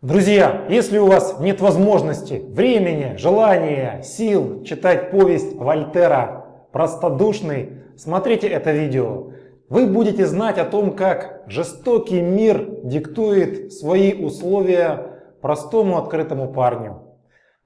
Друзья, если у вас нет возможности, времени, желания, сил читать повесть Вольтера «Простодушный», смотрите это видео. Вы будете знать о том, как жестокий мир диктует свои условия простому открытому парню.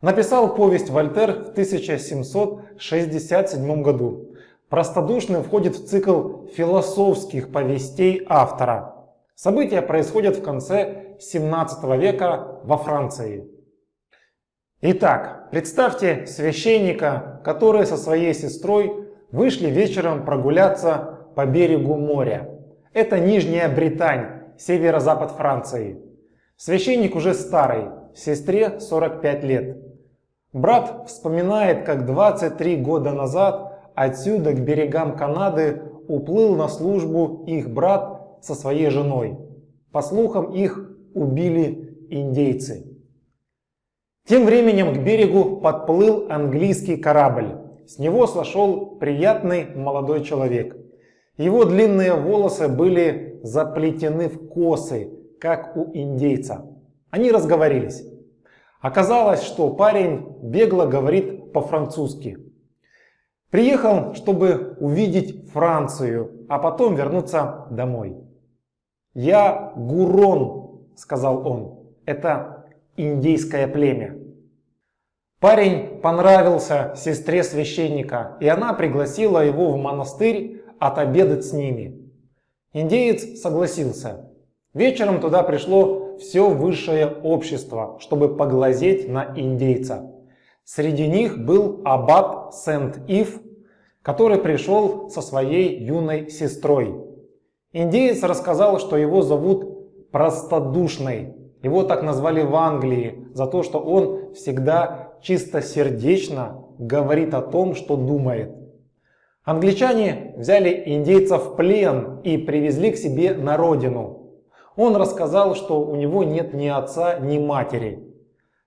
Написал повесть Вольтер в 1767 году. «Простодушный» входит в цикл философских повестей автора. События происходят в конце 17 века во Франции. Итак, представьте священника, который со своей сестрой вышли вечером прогуляться по берегу моря. Это Нижняя Британь, северо-запад Франции. Священник уже старый, сестре 45 лет. Брат вспоминает, как 23 года назад отсюда к берегам Канады уплыл на службу их брат со своей женой. По слухам, их убили индейцы. Тем временем к берегу подплыл английский корабль. С него сошел приятный молодой человек. Его длинные волосы были заплетены в косы, как у индейца. Они разговорились. Оказалось, что парень бегло говорит по-французски. Приехал, чтобы увидеть Францию, а потом вернуться домой. «Я Гурон», — сказал он, — «это индейское племя». Парень понравился сестре священника, и она пригласила его в монастырь отобедать с ними. Индеец согласился. Вечером туда пришло все высшее общество, чтобы поглазеть на индейца. Среди них был аббат Сент-Ив, который пришел со своей юной сестрой. Индеец рассказал, что его зовут Простодушный. Его так назвали в Англии за то, что он всегда чистосердечно говорит о том, что думает. Англичане взяли индейца в плен и привезли к себе на родину. Он рассказал, что у него нет ни отца, ни матери.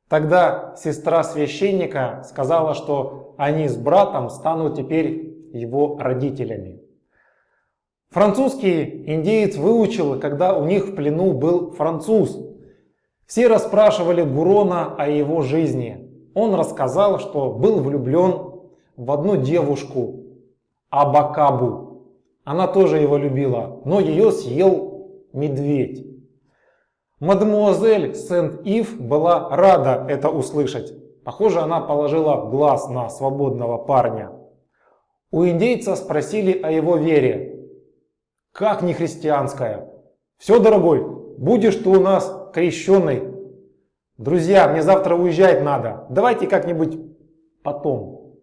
Тогда сестра священника сказала, что они с братом станут теперь его родителями. Французский индеец выучил, когда у них в плену был француз. Все расспрашивали Гурона о его жизни. Он рассказал, что был влюблен в одну девушку, Абакабу. Она тоже его любила, но ее съел медведь. Мадемуазель Сент-Ив была рада это услышать. Похоже, она положила глаз на свободного парня. У индейца спросили о его вере. «Как не христианская? Все, дорогой, будешь ты у нас крещеный. Друзья, мне завтра уезжать надо. Давайте как-нибудь потом».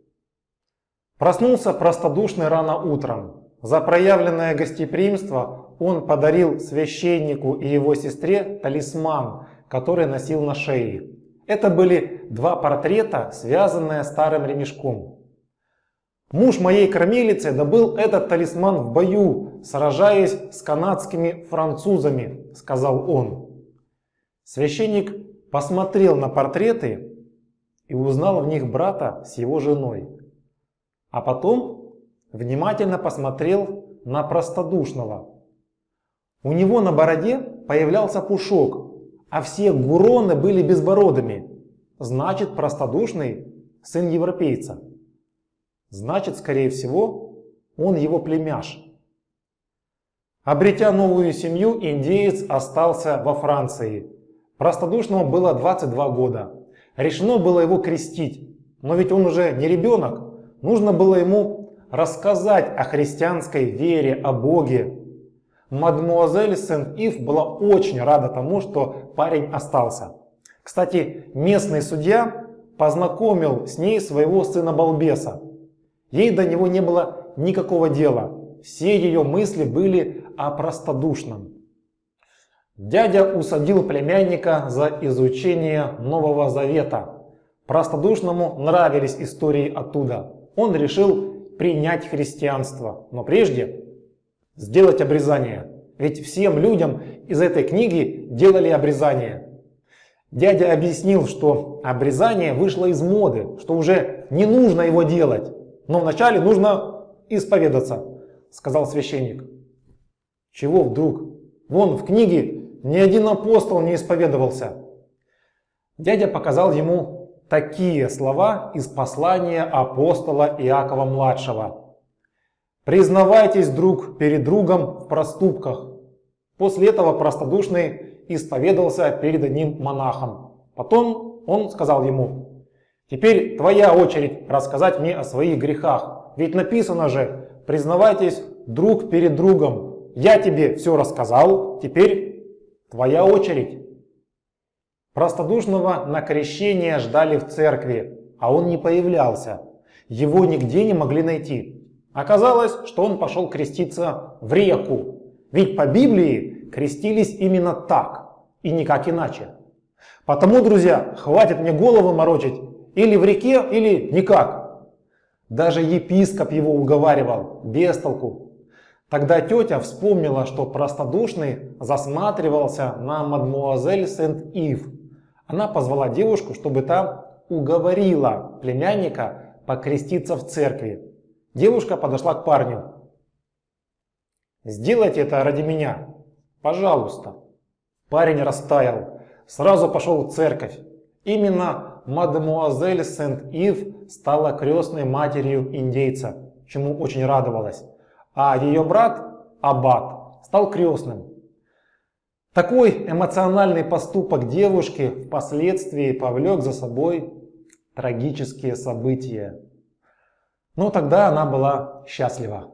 Проснулся Простодушный рано утром. За проявленное гостеприимство он подарил священнику и его сестре талисман, который носил на шее. Это были два портрета, связанные старым ремешком. «Муж моей кормилицы добыл этот талисман в бою, сражаясь с канадскими французами», — сказал он. Священник посмотрел на портреты и узнал в них брата с его женой. А потом внимательно посмотрел на Простодушного. У него на бороде появлялся пушок, а все гуроны были безбородыми. Значит, Простодушный сын европейца. Значит, скорее всего, он его племяш. Обретя новую семью, индеец остался во Франции. Простодушному было 22 года. Решено было его крестить. Но ведь он уже не ребенок. Нужно было ему рассказать о христианской вере, о Боге. Мадемуазель Сент-Ив была очень рада тому, что парень остался. Кстати, местный судья познакомил с ней своего сына-балбеса. Ей до него не было никакого дела. Все ее мысли были о Простодушном. Дядя усадил племянника за изучение Нового Завета. Простодушному нравились истории оттуда. Он решил принять христианство, но прежде сделать обрезание. Ведь всем людям из этой книги делали обрезание. Дядя объяснил, что обрезание вышло из моды, что уже не нужно его делать. Но вначале нужно исповедаться, сказал священник. Чего вдруг? Вон в книге ни один апостол не исповедовался. Дядя показал ему такие слова из послания апостола Иакова-младшего. «Признавайтесь друг перед другом в проступках». После этого простодушный исповедался перед одним монахом. Потом он сказал ему: «Теперь твоя очередь рассказать мне о своих грехах. Ведь написано же: признавайтесь друг перед другом. Я тебе все рассказал, теперь твоя очередь». Простодушного на крещение ждали в церкви, а он не появлялся. Его нигде не могли найти. Оказалось, что он пошел креститься в реку. Ведь по Библии крестились именно так и никак иначе. Потому, друзья, хватит мне голову морочить: или в реке, или никак. Даже епископ его уговаривал, без толку. Тогда тетя вспомнила, что простодушный засматривался на мадмуазель Сент-Ив. Она позвала девушку, чтобы та уговорила племянника покреститься в церкви. Девушка подошла к парню. «Сделайте это ради меня, пожалуйста». Парень растаял, сразу пошел в церковь. Именно мадемуазель Сент-Ив стала крестной матерью индейца, чему очень радовалась. А ее брат, аббат, стал крестным. Такой эмоциональный поступок девушки впоследствии повлек за собой трагические события. Но тогда она была счастлива.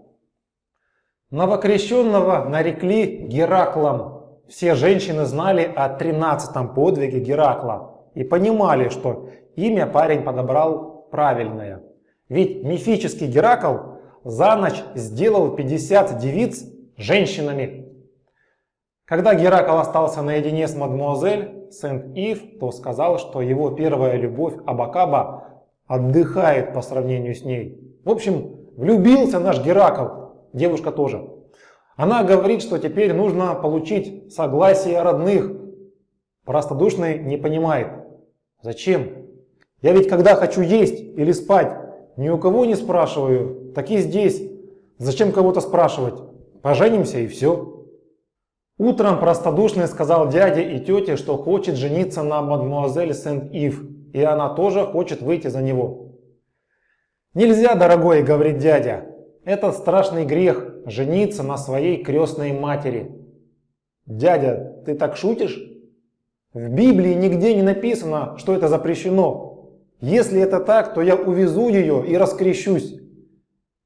Новокрещенного нарекли Гераклом. Все женщины знали о 13-м подвиге Геракла и понимали, что имя парень подобрал правильное. Ведь мифический Геракл за ночь сделал 50 девиц женщинами. Когда Геракл остался наедине с мадмуазель Сент-Ив, то сказал, что его первая любовь Абакаба отдыхает по сравнению с ней. В общем, влюбился наш Геракл, девушка тоже. Она говорит, что теперь нужно получить согласие родных. Простодушный не понимает. Зачем? Я ведь когда хочу есть или спать, ни у кого не спрашиваю, так и здесь. Зачем кого-то спрашивать? Поженимся и все. Утром простодушный сказал дяде и тете, что хочет жениться на мадмуазель Сент-Ив, и она тоже хочет выйти за него. «Нельзя, дорогой, — говорит дядя, — это страшный грех — жениться на своей крестной матери». «Дядя, ты так шутишь? В Библии нигде не написано, что это запрещено. Если это так, то я увезу ее и раскрещусь».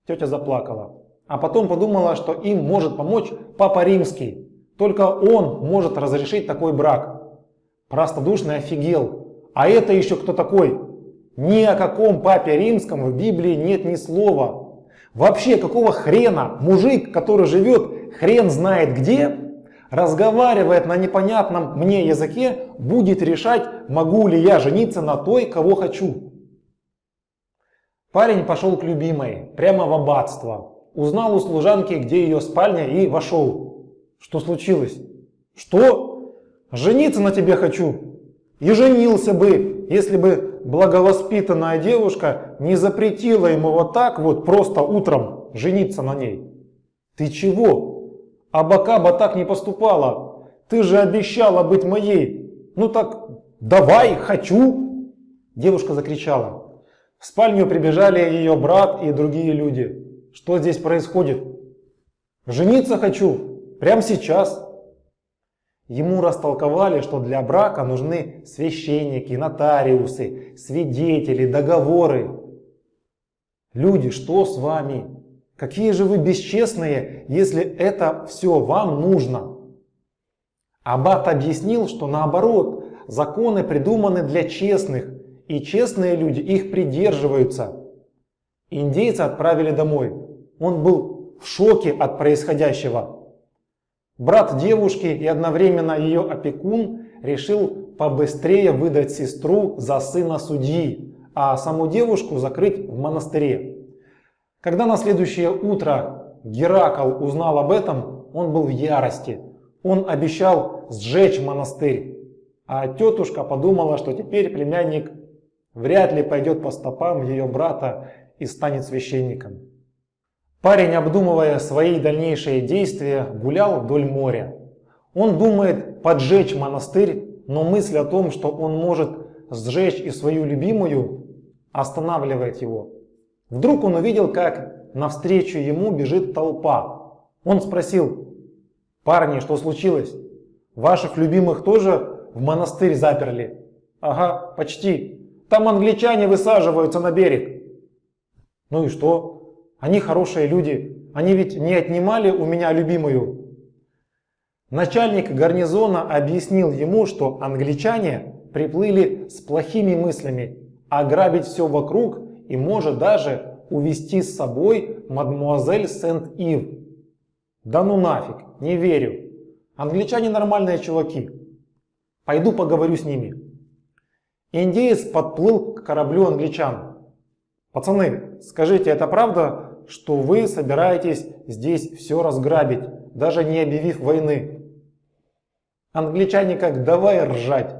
Тетя заплакала, а потом подумала, что им может помочь Папа Римский. Только он может разрешить такой брак. Простодушный офигел. А это еще кто такой? Ни о каком Папе Римском в Библии нет ни слова. Вообще, какого хрена мужик, который живет хрен знает где, разговаривает на непонятном мне языке, будет решать, могу ли я жениться на той, кого хочу? Парень пошел к любимой, прямо в аббатство. Узнал у служанки, где ее спальня, и вошел. Что случилось? Что? Жениться на тебе хочу. И женился бы, если бы благовоспитанная девушка не запретила ему вот так вот просто утром жениться на ней. Ты чего? Абакаба так не поступала. Ты же обещала быть моей. Ну так давай, хочу. Девушка закричала. В спальню прибежали ее брат и другие люди. Что здесь происходит? Жениться хочу. Прямо сейчас. Ему растолковали, что для брака нужны священники, нотариусы, свидетели, договоры. Люди, что с вами? Какие же вы бесчестные, если это все вам нужно? Аббат объяснил, что наоборот, законы придуманы для честных, и честные люди их придерживаются. Индейца отправили домой. Он был в шоке от происходящего. Брат девушки и одновременно ее опекун решил побыстрее выдать сестру за сына судьи, а саму девушку закрыть в монастыре. Когда на следующее утро Геракл узнал об этом, он был в ярости. Он обещал сжечь монастырь, а тетушка подумала, что теперь племянник вряд ли пойдет по стопам ее брата и станет священником. Парень, обдумывая свои дальнейшие действия, гулял вдоль моря. Он думает поджечь монастырь, но мысль о том, что он может сжечь и свою любимую, останавливает его. Вдруг он увидел, как навстречу ему бежит толпа. Он спросил: «Парни, что случилось? Ваших любимых тоже в монастырь заперли?» «Ага, почти. Там англичане высаживаются на берег». «Ну и что? Они хорошие люди. Они ведь не отнимали у меня любимую». Начальник гарнизона объяснил ему, что англичане приплыли с плохими мыслями ограбить все вокруг и может даже увезти с собой мадмуазель Сент-Ив. «Да ну нафиг, не верю. Англичане нормальные чуваки. Пойду поговорю с ними». Индеец подплыл к кораблю англичан. «Пацаны, скажите, это правда, что вы собираетесь здесь все разграбить, даже не объявив войны?» Англичане как давай ржать.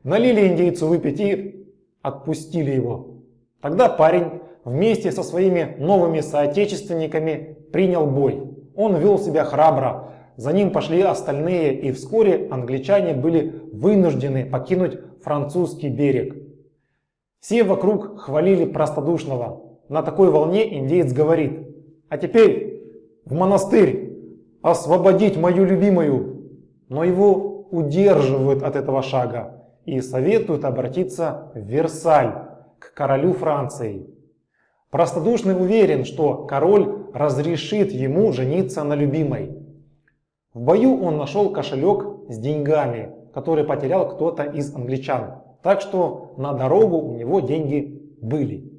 Налили индейцу выпить и отпустили его. Тогда парень вместе со своими новыми соотечественниками принял бой. Он вел себя храбро, за ним пошли остальные, и вскоре англичане были вынуждены покинуть французский берег. Все вокруг хвалили простодушного. На такой волне индеец говорит: «А теперь в монастырь, освободить мою любимую». Но его удерживают от этого шага и советуют обратиться в Версаль, к королю Франции. Простодушный уверен, что король разрешит ему жениться на любимой. В бою он нашел кошелек с деньгами, который потерял кто-то из англичан, так что на дорогу у него деньги были.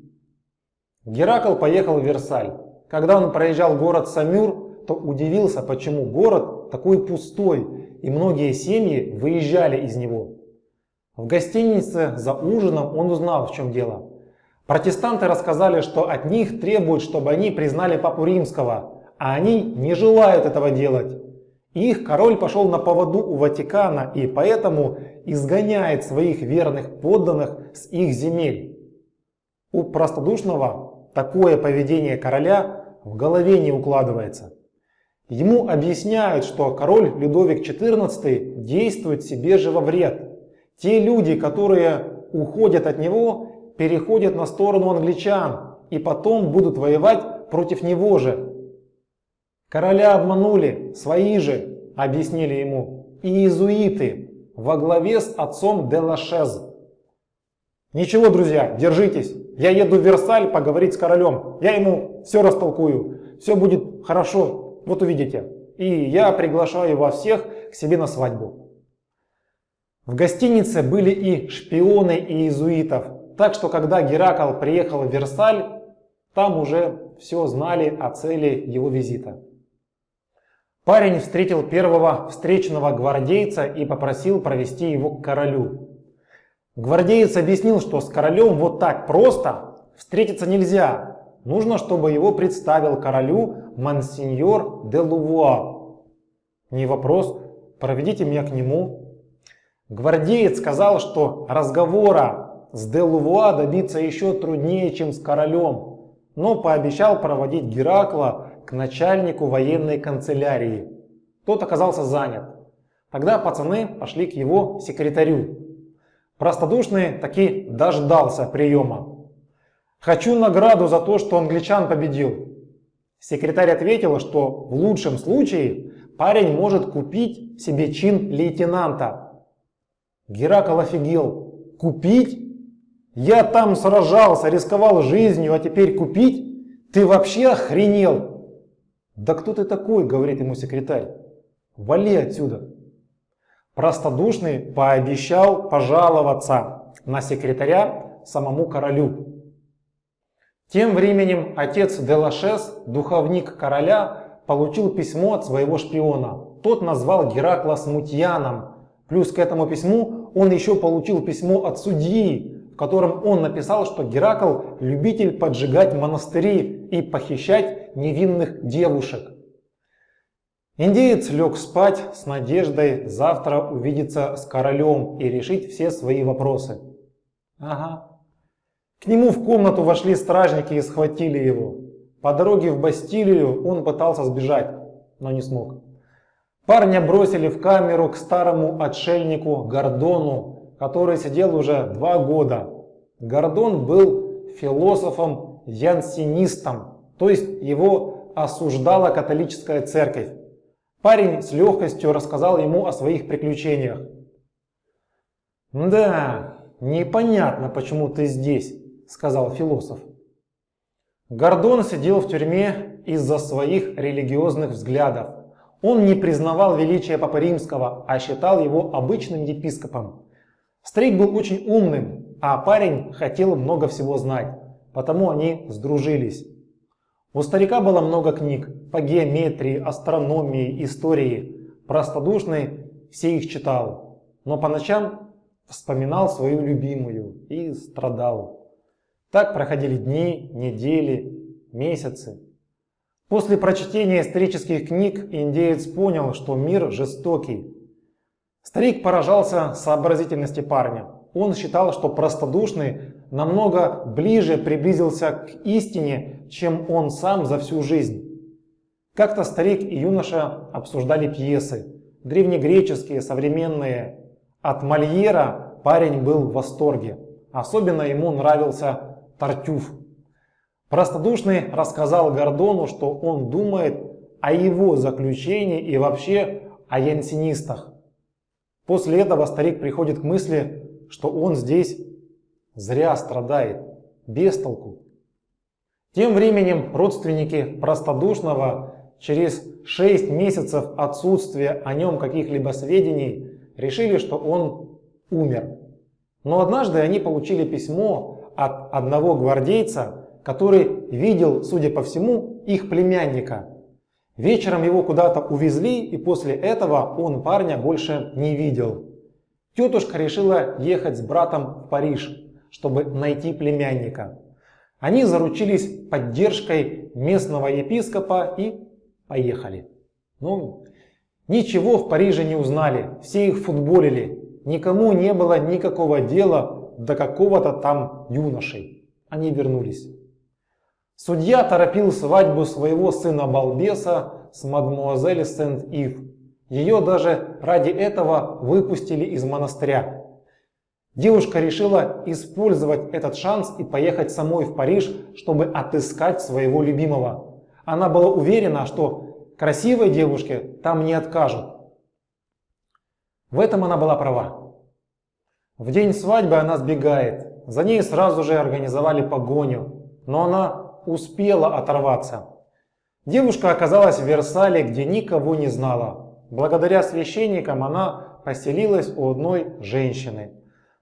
Геракл поехал в Версаль. Когда он проезжал город Самюр, то удивился, почему город такой пустой, и многие семьи выезжали из него. В гостинице за ужином он узнал, в чем дело. Протестанты рассказали, что от них требуют, чтобы они признали Папу Римского, а они не желают этого делать. Их король пошел на поводу у Ватикана и поэтому изгоняет своих верных подданных с их земель. У простодушного такое поведение короля в голове не укладывается. Ему объясняют, что король Людовик XIV действует себе же во вред. Те люди, которые уходят от него, переходят на сторону англичан и потом будут воевать против него же. Короля обманули, свои же, объяснили ему, и иезуиты во главе с отцом де Лашез. Ничего, друзья, держитесь. Я еду в Версаль поговорить с королем. Я ему все растолкую. Все будет хорошо. Вот увидите. И я приглашаю вас всех к себе на свадьбу. В гостинице были и шпионы иезуитов. Так что когда Геракл приехал в Версаль, там уже все знали о цели его визита. Парень встретил первого встречного гвардейца и попросил провести его к королю. Гвардеец объяснил, что с королем вот так просто встретиться нельзя. Нужно, чтобы его представил королю монсеньор де Лувуа. Не вопрос, проведите меня к нему. Гвардеец сказал, что разговора с де Лувуа добиться еще труднее, чем с королем, но пообещал проводить Геракла к начальнику военной канцелярии. Тот оказался занят. Тогда пацаны пошли к его секретарю. Простодушный таки дождался приема. «Хочу награду за то, что англичан победил». Секретарь ответила, что в лучшем случае парень может купить себе чин лейтенанта. Геракл офигел. «Купить? Я там сражался, рисковал жизнью, а теперь купить? Ты вообще охренел?» «Да кто ты такой?» — говорит ему секретарь. «Вали отсюда». Простодушный пообещал пожаловаться на секретаря самому королю. Тем временем отец де Лашез, духовник короля, получил письмо от своего шпиона. Тот назвал Геракла смутьяном. Плюс к этому письму он еще получил письмо от судьи, в котором он написал, что Геракл любитель поджигать монастыри и похищать невинных девушек. Индеец лег спать с надеждой завтра увидеться с королем и решить все свои вопросы. Ага. К нему в комнату вошли стражники и схватили его. По дороге в Бастилию он пытался сбежать, но не смог. Парня бросили в камеру к старому отшельнику Гордону. который сидел уже 2 года. Гордон был философом-янсенистом, то есть его осуждала католическая церковь. Парень с легкостью рассказал ему о своих приключениях. «Да, непонятно, почему ты здесь», — сказал философ. Гордон сидел в тюрьме из-за своих религиозных взглядов. Он не признавал величия Папы Римского, а считал его обычным епископом. Старик был очень умным, а парень хотел много всего знать, потому они сдружились. У старика было много книг по геометрии, астрономии, истории. Простодушный все их читал, но по ночам вспоминал свою любимую и страдал. Так проходили дни, недели, месяцы. После прочтения исторических книг индеец понял, что мир жестокий. Старик поражался сообразительности парня. Он считал, что простодушный намного ближе приблизился к истине, чем он сам за всю жизнь. Как-то старик и юноша обсуждали пьесы, древнегреческие, современные. От Мольера парень был в восторге. Особенно ему нравился Тартюф. Простодушный рассказал Гордону, что он думает о его заключении и вообще о янсенистах. После этого старик приходит к мысли, что он здесь зря страдает, без толку. Тем временем родственники простодушного через 6 месяцев отсутствия о нем каких-либо сведений решили, что он умер. Но однажды они получили письмо от одного гвардейца, который видел, судя по всему, их племянника. Вечером его куда-то увезли, и после этого он парня больше не видел. Тетушка решила ехать с братом в Париж, чтобы найти племянника. Они заручились поддержкой местного епископа и поехали. Ничего в Париже не узнали, все их футболили. Никому не было никакого дела до какого-то там юноши. Они вернулись. Судья торопил свадьбу своего сына-балбеса с мадмуазель Сент-Ив. Ее даже ради этого выпустили из монастыря. Девушка решила использовать этот шанс и поехать самой в Париж, чтобы отыскать своего любимого. Она была уверена, что красивой девушке там не откажут. В этом она была права. В день свадьбы она сбегает. За ней сразу же организовали погоню, но она успела оторваться. Девушка оказалась в Версале, где никого не знала. Благодаря священникам она поселилась у одной женщины.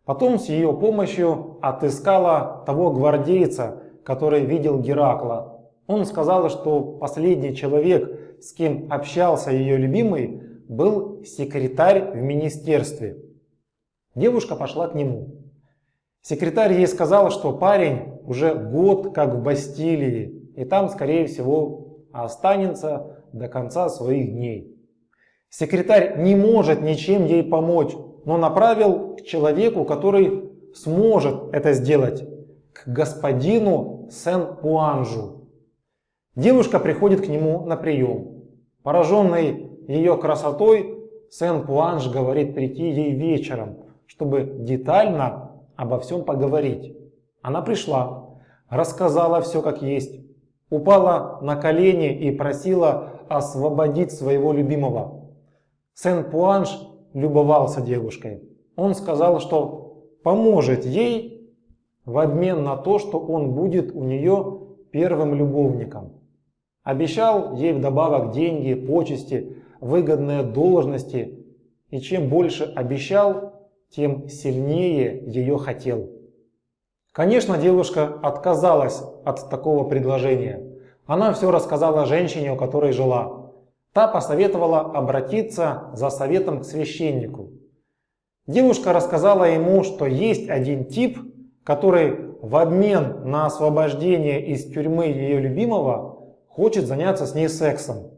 Потом с ее помощью отыскала того гвардейца, который видел Геракла. Он сказал, что последний человек, с кем общался ее любимый, был секретарь в министерстве. Девушка пошла к нему. Секретарь ей сказал, что парень уже год как в Бастилии, и там, скорее всего, останется до конца своих дней. Секретарь не может ничем ей помочь, но направил к человеку, который сможет это сделать, к господину Сен-Пуанжу. Девушка приходит к нему на прием. Пораженный ее красотой, Сен-Пуанж говорит прийти ей вечером, чтобы детально обо всем поговорить. Она пришла, рассказала все как есть, упала на колени и просила освободить своего любимого. Сен-Пуанж любовался девушкой. Он сказал, что поможет ей в обмен на то, что он будет у нее первым любовником. Обещал ей вдобавок деньги, почести, выгодные должности, и чем больше обещал, тем сильнее ее хотел. Конечно, девушка отказалась от такого предложения. Она все рассказала женщине, у которой жила. Та посоветовала обратиться за советом к священнику. Девушка рассказала ему, что есть один тип, который в обмен на освобождение из тюрьмы ее любимого хочет заняться с ней сексом.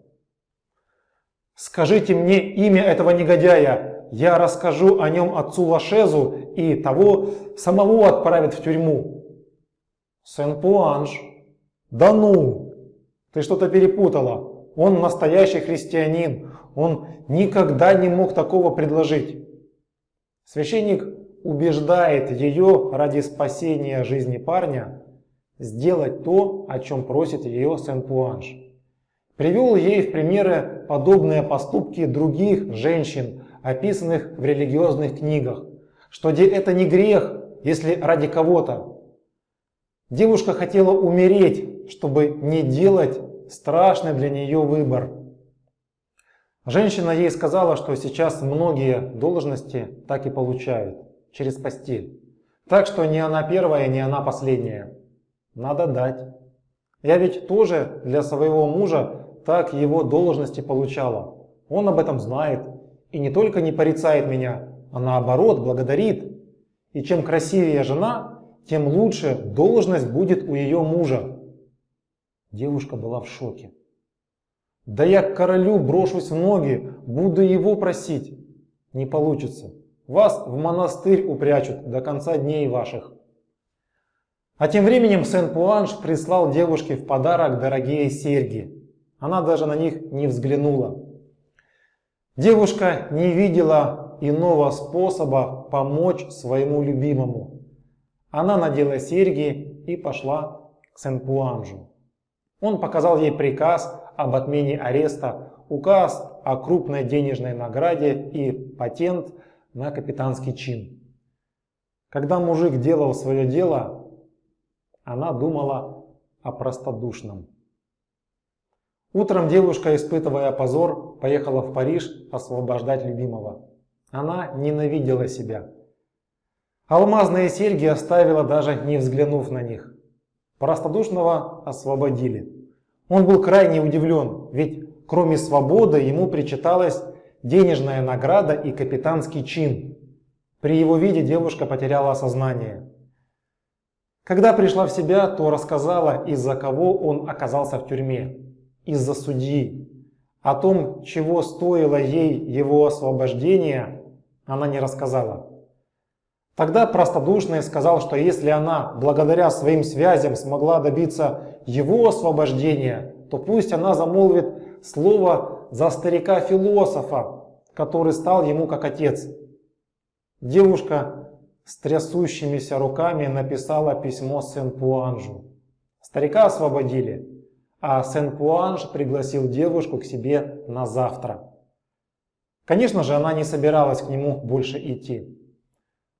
«Скажите мне имя этого негодяя, я расскажу о нем отцу Лашезу, и того самого отправят в тюрьму». Сен-Пуанж: «Да ну, ты что-то перепутала. Он настоящий христианин, он никогда не мог такого предложить». Священник убеждает ее ради спасения жизни парня сделать то, о чем просит ее Сен-Пуанж. Привел ей в примеры подобные поступки других женщин, описанных в религиозных книгах, что это не грех, если ради кого-то. Девушка хотела умереть, чтобы не делать страшный для нее выбор. Женщина ей сказала, что сейчас многие должности так и получают, через постель. Так что не она первая, не она последняя. Надо дать. Я ведь тоже для своего мужа так его должности получала. Он об этом знает. И не только не порицает меня, а наоборот благодарит. И чем красивее жена, тем лучше должность будет у ее мужа. Девушка была в шоке. Да я к королю брошусь в ноги, буду его просить. Не получится. Вас в монастырь упрячут до конца дней ваших. А тем временем Сен-Пуанж прислал девушке в подарок дорогие серьги. Она даже на них не взглянула. Девушка не видела иного способа помочь своему любимому. Она надела серьги и пошла к Сен-Пуанжу. Он показал ей приказ об отмене ареста, указ о крупной денежной награде и патент на капитанский чин. Когда мужик делал свое дело, она думала о простодушном. Утром девушка, испытывая позор, поехала в Париж освобождать любимого. Она ненавидела себя. Алмазные серьги оставила, даже не взглянув на них. Простодушного освободили. Он был крайне удивлен, ведь кроме свободы ему причиталась денежная награда и капитанский чин. При его виде девушка потеряла сознание. Когда пришла в себя, то рассказала, из-за кого он оказался в тюрьме. Из-за судьи. О том, чего стоило ей его освобождение, она не рассказала. Тогда простодушный сказал, что если она благодаря своим связям смогла добиться его освобождения, то пусть она замолвит слово за старика-философа, который стал ему как отец. Девушка с трясущимися руками написала письмо Сен-Пуанжу. Старика освободили, а Сен-Пуанж пригласил девушку к себе на завтра. Конечно же, она не собиралась к нему больше идти.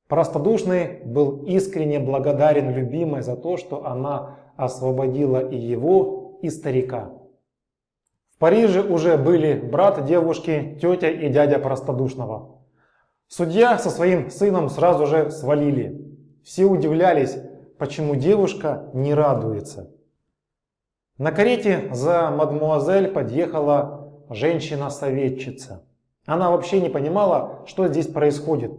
Простодушный был искренне благодарен любимой за то, что она освободила и его, и старика. В Париже уже были брат девушки, тетя и дядя простодушного. Судья со своим сыном сразу же свалили. Все удивлялись, почему девушка не радуется. На карете за мадмуазель подъехала женщина-советчица. Она вообще не понимала, что здесь происходит.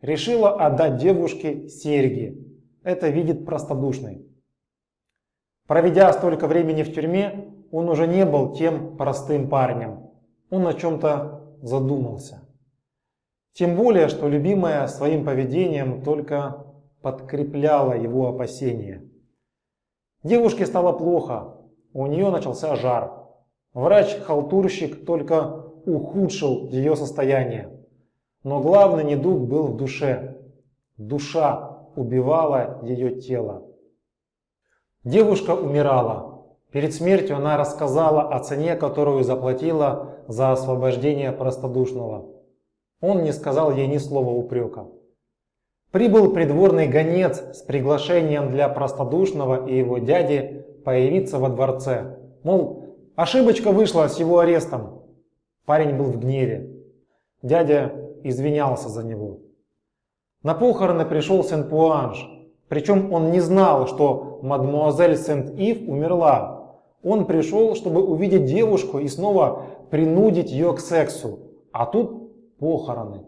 Решила отдать девушке серьги. Это видит простодушный. Проведя столько времени в тюрьме, он уже не был тем простым парнем. Он о чем-то задумался. Тем более, что любимая своим поведением только подкрепляла его опасения. Девушке стало плохо. У нее начался жар. Врач-халтурщик только ухудшил ее состояние. Но главный недуг был в душе. Душа убивала ее тело. Девушка умирала. Перед смертью она рассказала о цене, которую заплатила за освобождение простодушного. Он не сказал ей ни слова упрека. Прибыл придворный гонец с приглашением для простодушного и его дяди появиться во дворце. Мол, ошибочка вышла с его арестом. Парень был в гневе. Дядя извинялся за него. На похороны пришел Сен-Пуанж. Причем он не знал, что мадмуазель Сент-Ив умерла. Он пришел, чтобы увидеть девушку и снова принудить ее к сексу. А тут похороны.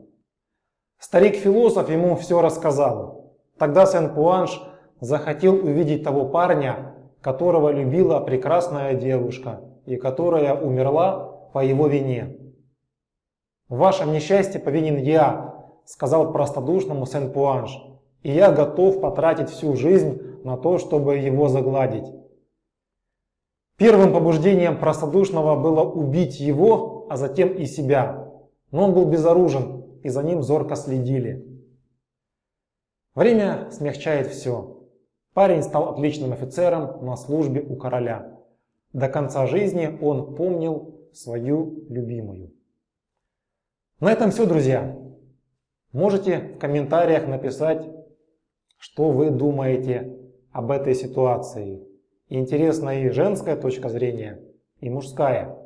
Старик-философ ему все рассказал. Тогда Сен-Пуанж захотел увидеть того парня, которого любила прекрасная девушка и которая умерла по его вине. «В вашем несчастье повинен я», — сказал простодушному Сен-Пуанж, «и я готов потратить всю жизнь на то, чтобы его загладить». Первым побуждением простодушного было убить его, а затем и себя. Но он был безоружен, и за ним зорко следили. Время смягчает все. Парень стал отличным офицером на службе у короля. До конца жизни он помнил свою любимую. На этом все, друзья. Можете в комментариях написать, что вы думаете об этой ситуации. Интересна и женская точка зрения, и мужская.